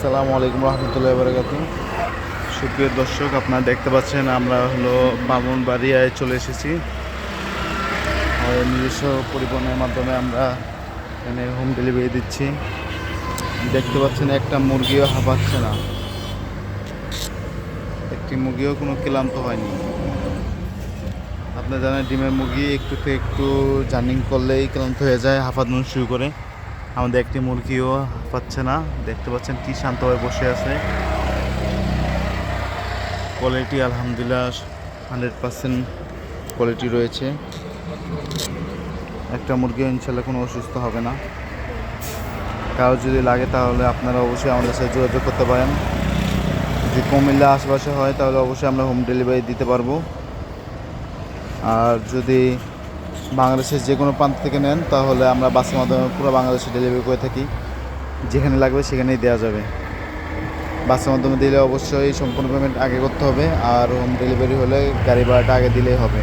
আসসালামু আলাইকুম রহমতুল্লাহি ওয়া বারাকাতুহু। সুপ্রিয় দর্শক, আপনারা দেখতে পাচ্ছেন আমরা হলো ব্রাহ্মণবাড়িয়ায় চলে এসেছি। আমাদের নিজস্ব পরিবহনের মাধ্যমে আমরা এখানে হোম ডেলিভারি দিচ্ছি। দেখতে পাচ্ছেন একটা মুরগিও হাঁপাচ্ছে না, একটি মুরগিও কোনো ক্লান্ত হয়নি। আপনারা জানেন ডিমের মুরগি একটু থেকে একটু জার্নিং করলেই ক্লান্ত হয়ে যায়, হাঁপানো শুরু করে। আমাদের একটি মুরগিও হাঁপাচ্ছে না। দেখতে পাচ্ছেন কি শান্তভাবে বসে আছে। কোয়ালিটি আলহামদুলিল্লাহ 100% কোয়ালিটি রয়েছে। একটা মুরগিও ইনশাল্লাহ কোনো অসুস্থ হবে না। কারো যদি লাগে তাহলে আপনারা অবশ্যই আমাদের সাথে যোগাযোগ করতে পারেন। যদি কুমিল্লা আশেপাশে হয় তাহলে অবশ্যই আমরা হোম ডেলিভারি দিতে পারবো। আর যদি বাংলাদেশের যে কোনো প্রান্ত থেকে নেন তাহলে আমরা বাসের মাধ্যমে পুরো বাংলাদেশে ডেলিভারি করে থাকি। যেখানে লাগবে সেখানেই দেওয়া যাবে। বাসের মাধ্যমে দিলে অবশ্যই সম্পূর্ণ পেমেন্ট আগে করতে হবে, আর হোম ডেলিভারি হলে গাড়ি ভাড়াটা আগে দিলেই হবে।